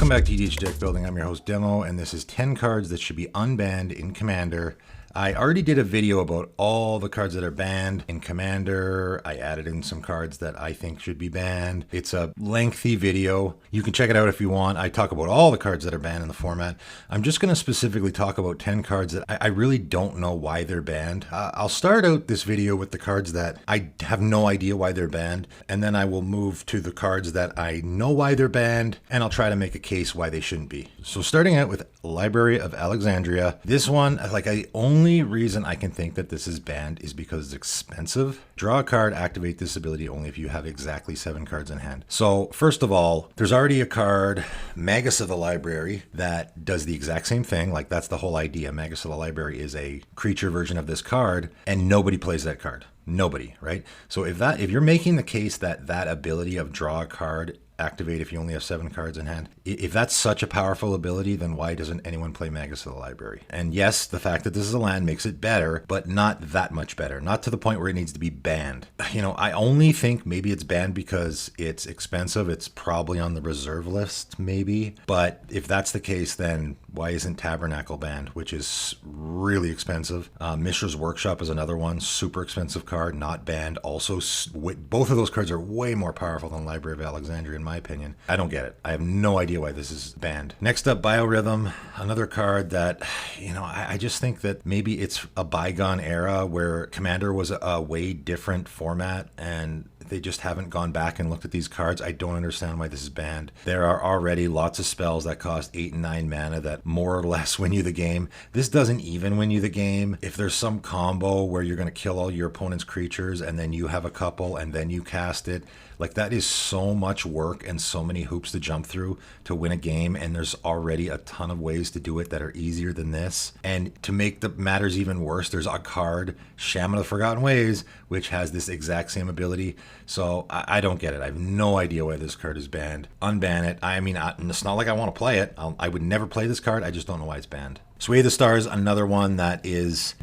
Welcome back to EDH Deck Building. I'm your host Demo, and this is 10 cards that should be unbanned in Commander. I already did a video about all the cards that are banned in Commander. I added in some cards that I think should be banned. It's a lengthy video. You can check it out if you want. I talk about all the cards that are banned in the format. I'm just going to specifically talk about 10 cards that I really don't know why they're banned. I'll start out this video with the cards that I have no idea why they're banned, and then I will move to the cards that I know why they're banned, and I'll try to make a case why they shouldn't be. So starting out with Library of Alexandria. This one, the only reason I can think that this is banned is because it's expensive. Draw a card, activate this ability only if you have exactly 7 cards in hand. So first of all, there's already a card, Magus of the Library, that does the exact same thing. Like, that's the whole idea. Magus of the Library is a creature version of this card, and nobody plays that card. Nobody, right? So if you're making the case that that ability of draw a card, activate if you only have 7 cards in hand, if that's such a powerful ability, then why doesn't anyone play Magus of the Library? And yes, the fact that this is a land makes it better, but not that much better. Not to the point where it needs to be banned. You know, I only think maybe it's banned because it's expensive. It's probably on the reserve list, maybe. But if that's the case, then why isn't Tabernacle banned, which is really expensive? Mishra's Workshop is another one, super expensive card, not banned. Also, both of those cards are way more powerful than Library of Alexandria, in my opinion. I don't get it. I have no idea why this is banned. Next up, Biorhythm, another card that, you know, I just think that maybe it's a bygone era where Commander was a way different format, and they just haven't gone back and looked at these cards. I don't understand why this is banned. There are already lots of spells that cost 8 and 9 mana that more or less win you the game. This doesn't even win you the game. If there's some combo where you're going to kill all your opponent's creatures and then you have a couple and then you cast it, like, that is so much work and so many hoops to jump through to win a game, and there's already a ton of ways to do it that are easier than this. And to make the matters even worse, there's a card, Shaman of the Forgotten Ways, which has this exact same ability. So I don't get it. I have no idea why this card is banned. Unban it. I mean, it's not like I want to play it. I would never play this card. I just don't know why it's banned. Sway the Stars, another one that is,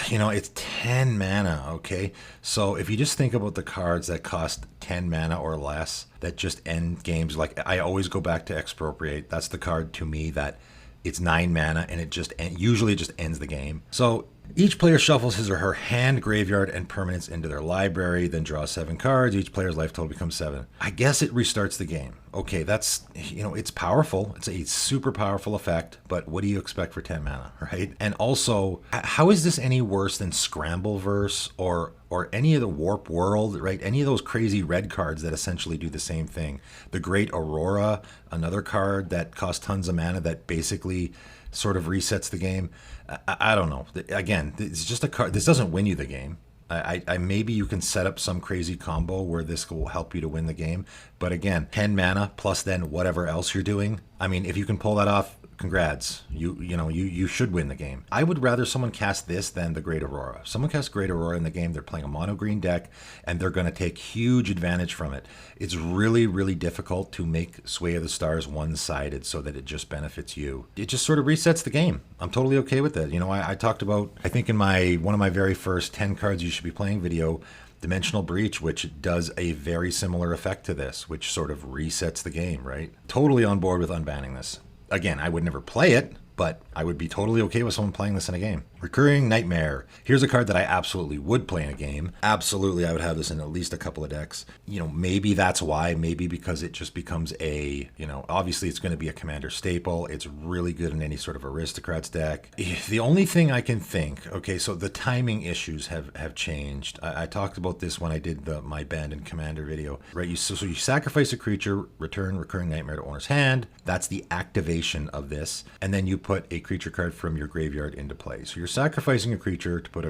you know, it's 10 mana, okay? So if you just think about the cards that cost 10 mana or less that just end games, like, I always go back to Expropriate. That's the card to me that it's 9 mana and it just usually it just ends the game. So each player shuffles his or her hand, graveyard, and permanents into their library, then draws 7 cards. Each player's life total becomes 7. I guess it restarts the game. Okay, that's, you know, it's powerful. It's a super powerful effect, but what do you expect for 10 mana, right? And also, how is this any worse than Scrambleverse or any of the Warp World, right? Any of those crazy red cards that essentially do the same thing. The Great Aurora, another card that costs tons of mana that basically sort of resets the game. I don't know. Again, it's just a card. This doesn't win you the game. I maybe you can set up some crazy combo where this will help you to win the game. But again, 10 mana plus then whatever else you're doing. I mean, if you can pull that off, congrats. You should win the game. I would rather someone cast this than the Great Aurora. If someone casts Great Aurora in the game, they're playing a mono green deck and they're going to take huge advantage from it. It's really, really difficult to make Sway of the Stars one-sided so that it just benefits you. It just sort of resets the game. I'm totally okay with it. You know, I talked about, I think in one of my very first 10 cards you should be playing video, Dimensional Breach, which does a very similar effect to this, which sort of resets the game, right? Totally on board with unbanning this. Again, I would never play it, but I would be totally okay with someone playing this in a game. Recurring Nightmare. Here's a card that I absolutely would play in a game. Absolutely, I would have this in at least a couple of decks. You know, maybe that's why. Maybe because it just becomes a, you know, obviously it's going to be a Commander staple. It's really good in any sort of Aristocrats deck. The only thing I can think, okay, so the timing issues have changed. I talked about this when I did my Band and Commander video, right? So you sacrifice a creature, return Recurring Nightmare to owner's hand. That's the activation of this. And then you put a creature card from your graveyard into play. So you're sacrificing a creature to put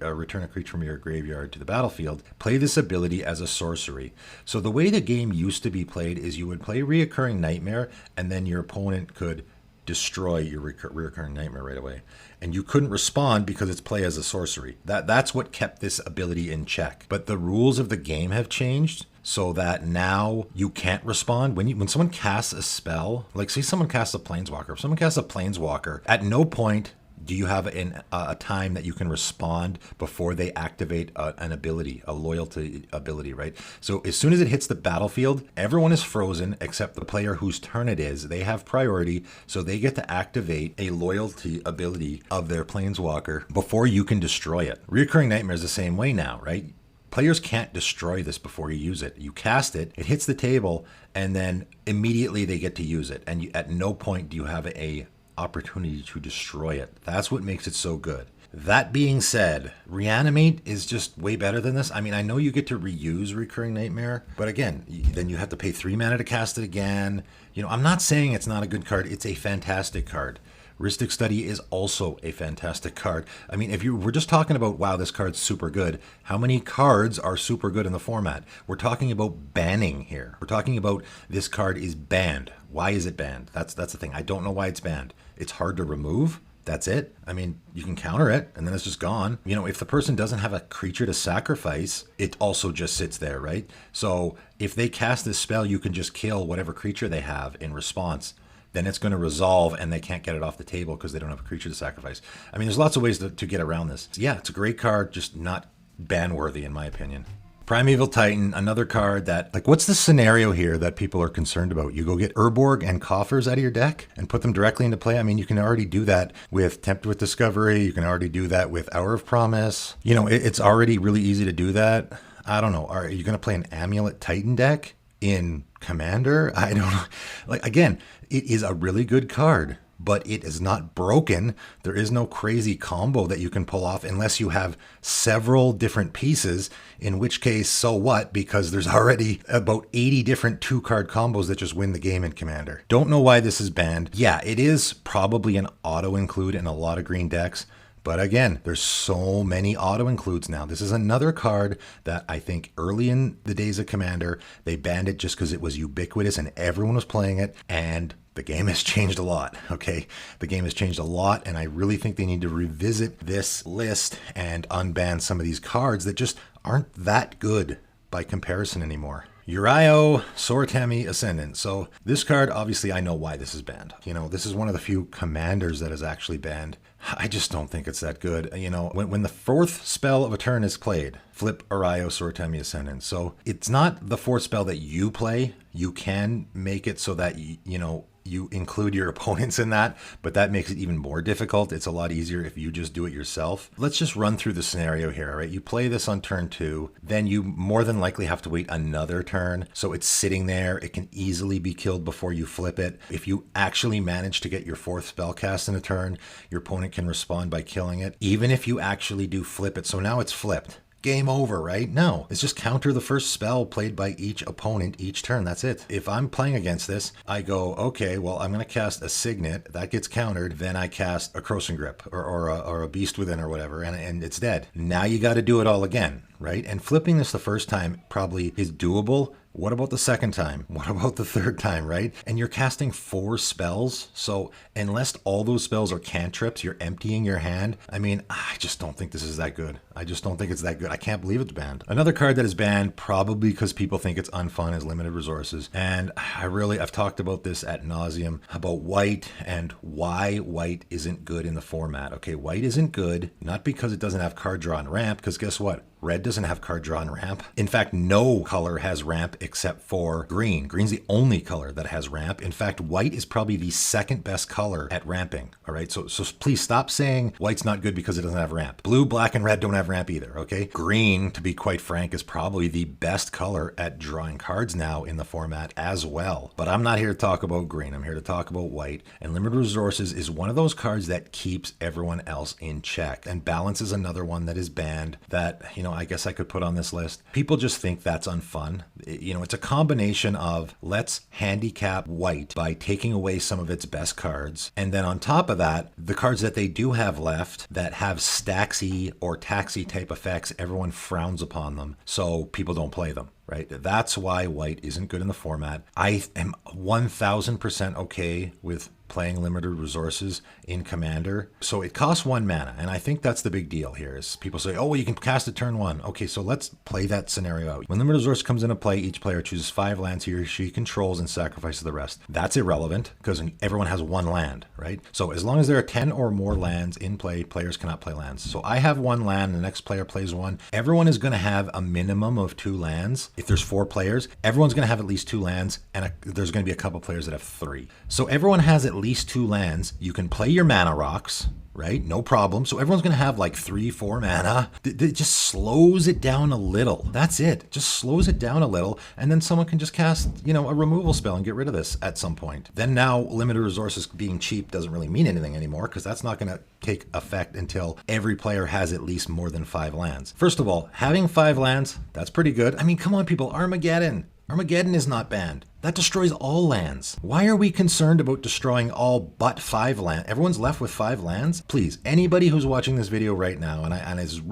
return a creature from your graveyard to the battlefield. Play this ability as a sorcery. So the way the game used to be played is you would play Reoccurring Nightmare, and then your opponent could destroy your Reoccurring Nightmare right away. And you couldn't respond because it's play as a sorcery. That's what kept this ability in check. But the rules of the game have changed so that now you can't respond. When someone casts a spell, like say someone casts a Planeswalker, if someone casts a Planeswalker, at no point Do you have a time that you can respond before they activate an ability, a loyalty ability, right? So as soon as it hits the battlefield, everyone is frozen except the player whose turn it is. They have priority, so they get to activate a loyalty ability of their planeswalker before you can destroy it. Recurring Nightmare is the same way now, right? Players can't destroy this before you use it. You cast it, it hits the table, and then immediately they get to use it. And at no point do you have a opportunity to destroy it. That's what makes it so good. That being said, Reanimate is just way better than this. I mean, I know you get to reuse Recurring Nightmare, but again, then you have to pay 3 mana to cast it again. You know, I'm not saying it's not a good card. It's a fantastic card. Rhystic Study is also a fantastic card. I mean, if we're just talking about, wow, this card's super good, how many cards are super good in the format? We're talking about banning here. We're talking about this card is banned. Why is it banned? That's the thing. I don't know why it's banned. It's hard to remove. That's it. I mean, you can counter it and then it's just gone. You know, if the person doesn't have a creature to sacrifice, it also just sits there, right? So if they cast this spell, you can just kill whatever creature they have in response. Then it's going to resolve and they can't get it off the table because they don't have a creature to sacrifice. I mean, there's lots of ways to get around this. Yeah, it's a great card, just not ban worthy in my opinion. Primeval Titan, another card that, like, what's the scenario here that people are concerned about? You go get Urborg and Coffers out of your deck and put them directly into play? I mean, you can already do that with Tempted with Discovery. You can already do that with Hour of Promise. You know, it's already really easy to do that. I don't know. Are you going to play an Amulet Titan deck in Commander? I don't know. Like, again, it is a really good card, but it is not broken. There is no crazy combo that you can pull off unless you have several different pieces, in which case, so what? Because there's already about 80 different 2-card combos that just win the game in Commander. Don't know why this is banned. Yeah, it is probably an auto-include in a lot of green decks. But again, there's so many auto-includes now. This is another card that I think early in the days of Commander, they banned it just because it was ubiquitous and everyone was playing it. And the game has changed a lot, okay? The game has changed a lot, and I really think they need to revisit this list and unban some of these cards that just aren't that good by comparison anymore. Uraio Sortemi Ascendant. So this card, obviously, I know why this is banned. You know, this is one of the few commanders that is actually banned. I just don't think it's that good. You know, when the 4th spell of a turn is played, flip Uraio Sortemi Ascendant. So it's not the 4th spell that you play. You can make it so that, you know, you include your opponents in that, but that makes it even more difficult. It's a lot easier if you just do it yourself. Let's just run through the scenario here, right? You play this on turn 2, then you more than likely have to wait another turn. So it's sitting there. It can easily be killed before you flip it. If you actually manage to get your 4th spell cast in a turn, your opponent can respond by killing it, even if you actually do flip it. So now it's flipped. Game over, right? No, it's just counter the first spell played by each opponent each turn. That's it. If I'm playing against this, I go, okay, well, I'm going to cast a Signet. That gets countered. Then I cast a Crossing Grip or a Beast Within or whatever, and it's dead. Now you got to do it all again, right? And flipping this the first time probably is doable. What about the second time? What about the third time, right? And you're casting 4 spells. So unless all those spells are cantrips, you're emptying your hand. I mean, I just don't think this is that good. I just don't think it's that good. I can't believe it's banned. Another card that is banned, probably because people think it's unfun, is Limited Resources. And I've talked about this ad nauseum, about white and why white isn't good in the format. Okay, white isn't good, not because it doesn't have card draw and ramp, because guess what? Red doesn't have card draw and ramp. In fact, no color has ramp except for green. Green's the only color that has ramp. In fact, white is probably the second best color at ramping. All right, so please stop saying white's not good because it doesn't have ramp. Blue, black, and red don't have ramp either, okay? Green, to be quite frank, is probably the best color at drawing cards now in the format as well. But I'm not here to talk about green. I'm here to talk about white. And Limited Resources is one of those cards that keeps everyone else in check. And Balance is another one that is banned that, you know, I guess I could put on this list. People just think that's unfun. You know, it's a combination of let's handicap white by taking away some of its best cards. And then on top of that, the cards that they do have left that have Staxy or Taxi type effects, everyone frowns upon them. So people don't play them. Right? That's why white isn't good in the format. I am 1000% okay with playing limited resources in Commander. So it costs 1 mana, and I think that's the big deal here is people say, oh, well, you can cast it turn 1. Okay, so let's play that scenario out. When limited resource comes into play, each player chooses 5 lands he or she controls and sacrifices the rest. That's irrelevant because everyone has 1 land, right? So as long as there are 10 or more lands in play, players cannot play lands. So I have 1 land, and the next player plays 1. Everyone is going to have a minimum of 2 lands. If there's 4 players, everyone's going to have at least 2 lands, and there's going to be a couple players that have 3. So everyone has at least 2 lands. You can play your mana rocks, right? No problem. So everyone's going to have like 3-4 mana. It just slows it down a little. That's it. Just slows it down a little. And then someone can just cast, a removal spell and get rid of this at some point. Then now limited resources being cheap doesn't really mean anything anymore because that's not going to take effect until every player has at least more than 5 lands. First of all, having 5 lands, that's pretty good. I mean, come on, people. Armageddon. Armageddon is not banned. That destroys all lands. Why are we concerned about destroying all but 5 lands? Everyone's left with 5 lands? Please, anybody who's watching this video right now, and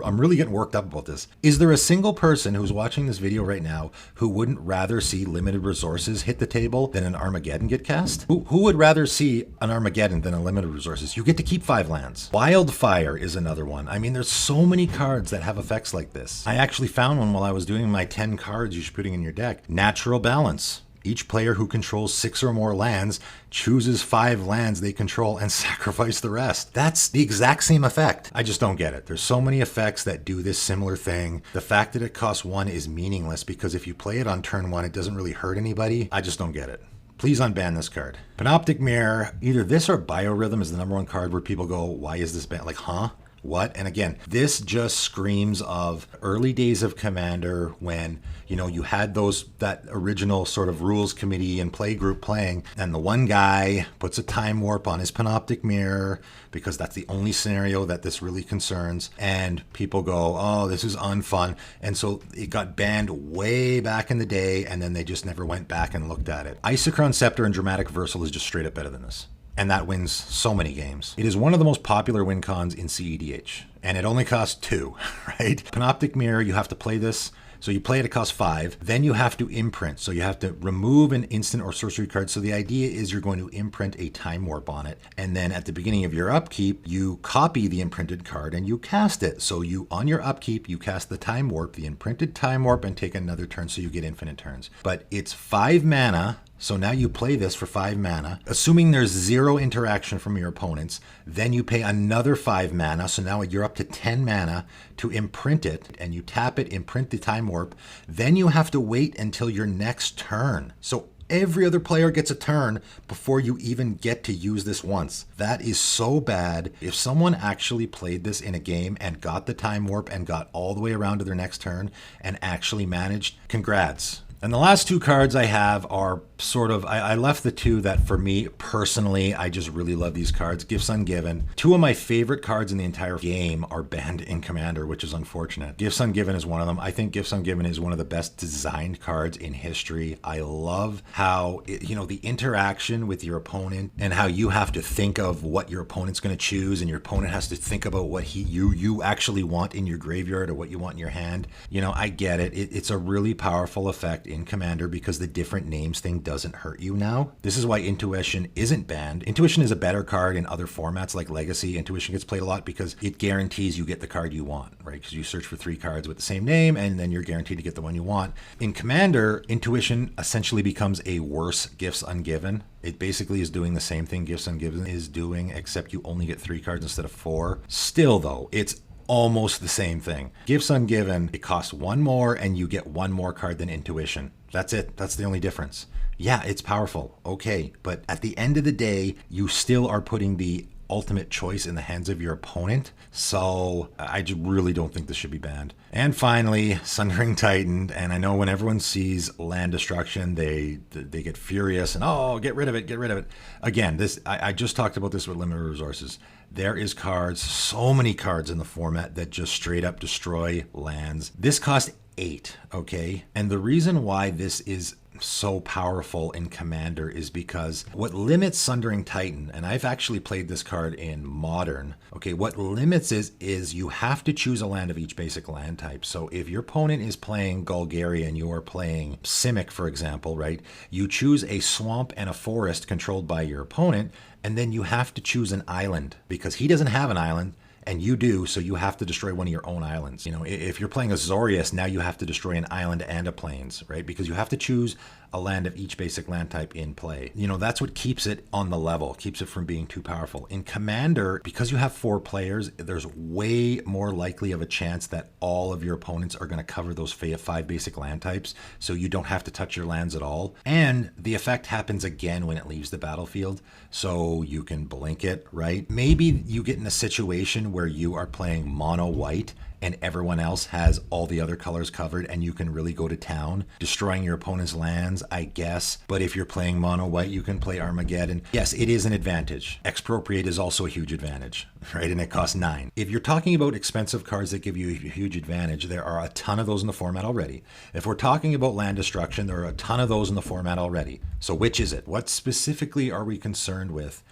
I'm really getting worked up about this, is there a single person who's watching this video right now who wouldn't rather see limited resources hit the table than an Armageddon get cast? Who would rather see an Armageddon than a limited resources? You get to keep 5 lands. Wildfire is another one. I mean, there's so many cards that have effects like this. I actually found one while I was doing my 10 cards you should be putting in your deck. Natural Balance. Each player who controls 6 or more lands chooses 5 lands they control and sacrifice the rest. That's the exact same effect. I just don't get it. There's so many effects that do this similar thing. The fact that it costs 1 is meaningless because if you play it on turn 1, it doesn't really hurt anybody. I just don't get it. Please unban this card. Panoptic Mirror, either this or Biorhythm is the number 1 card where people go, why is this banned? Like, huh? What? And again, this just screams of early days of Commander when, you had that original sort of rules committee and play group playing, and the one guy puts a time warp on his Panoptic Mirror because that's the only scenario that this really concerns, and people go, oh, this is unfun. And so it got banned way back in the day, and then they just never went back and looked at it. Isochron Scepter and Dramatic Reversal is just straight up better than this. And that wins so many games. It is one of the most popular win cons in CEDH, and it only costs 2, right? Panoptic Mirror, you have to play this. So you play it, it costs 5. Then you have to imprint. So you have to remove an instant or sorcery card. So the idea is you're going to imprint a time warp on it. And then at the beginning of your upkeep, you copy the imprinted card and you cast it. So on your upkeep, you cast the time warp, the imprinted time warp, and take another turn so you get infinite turns. But it's 5 mana. So now you play this for 5 mana, assuming there's 0 interaction from your opponents, then you pay another 5 mana, so now you're up to 10 mana to imprint it, and you tap it, imprint the time warp, then you have to wait until your next turn. So every other player gets a turn before you even get to use this once. That is so bad. If someone actually played this in a game and got the time warp and got all the way around to their next turn and actually managed, congrats. And the last 2 cards I have are sort of, I left the 2 that for me personally, I just really love these cards. Gifts Ungiven. 2 of my favorite cards in the entire game are banned in Commander, which is unfortunate. Gifts Ungiven is one of them. I think Gifts Ungiven is one of the best designed cards in history. I love how, the interaction with your opponent and how you have to think of what your opponent's going to choose and your opponent has to think about what you actually want in your graveyard or what you want in your hand. I get it. It's a really powerful effect in Commander because the different names thing doesn't hurt you now. This is why Intuition isn't banned. Intuition is a better card in other formats like Legacy. Intuition gets played a lot because it guarantees you get the card you want, right? Because you search for 3 cards with the same name and then you're guaranteed to get the one you want. In Commander, Intuition essentially becomes a worse Gifts Ungiven. It basically is doing the same thing Gifts Ungiven is doing, except you only get 3 cards instead of 4. Still though, it's almost the same thing. Gifts Ungiven, it costs 1 more and you get 1 more card than Intuition. That's it. That's the only difference. Yeah, it's powerful. Okay. But at the end of the day, you still are putting the ultimate choice in the hands of your opponent. So I just really don't think this should be banned. And finally, Sundering Titan. And I know when everyone sees land destruction, they get furious and, oh, get rid of it, get rid of it. Again, I just talked about this with limited resources. There is cards, so many cards in the format that just straight up destroy lands. This costs 8, okay? And the reason why this is so powerful in Commander is because what limits Sundering Titan, and I've actually played this card in Modern, okay, what limits is you have to choose a land of each basic land type. So if your opponent is playing Golgari and you're playing Simic, for example, right, you choose a swamp and a forest controlled by your opponent, and then you have to choose an island because he doesn't have an island and you do, so you have to destroy one of your own islands. You know, if you're playing Azorius, now you have to destroy an island and a plains, right? Because you have to choose a land of each basic land type in play. You know, that's what keeps it on the level, keeps it from being too powerful. In Commander, because you have 4 players, there's way more likely of a chance that all of your opponents are going to cover those 5 basic land types, so you don't have to touch your lands at all. And the effect happens again when it leaves the battlefield, so you can blink it, right? Maybe you get in a situation where you are playing mono white and everyone else has all the other colors covered and you can really go to town, destroying your opponent's lands, I guess. But if you're playing mono white, you can play Armageddon. Yes, it is an advantage. Expropriate is also a huge advantage, right? And it costs 9. If you're talking about expensive cards that give you a huge advantage, there are a ton of those in the format already. If we're talking about land destruction, there are a ton of those in the format already. So which is it? What specifically are we concerned with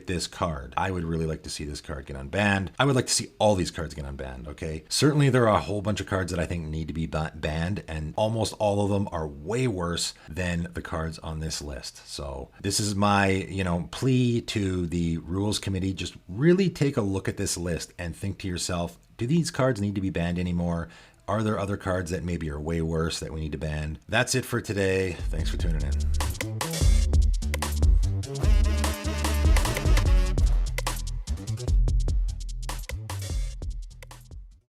this card? I would really like to see this card get unbanned. I would like to see all these cards get unbanned, okay? Certainly there are a whole bunch of cards that I think need to be banned, and almost all of them are way worse than the cards on this list. So this is my, you know, plea to the rules committee. Just really take a look at this list and think to yourself, do these cards need to be banned anymore? Are there other cards that maybe are way worse that we need to ban? That's it for today. Thanks for tuning in.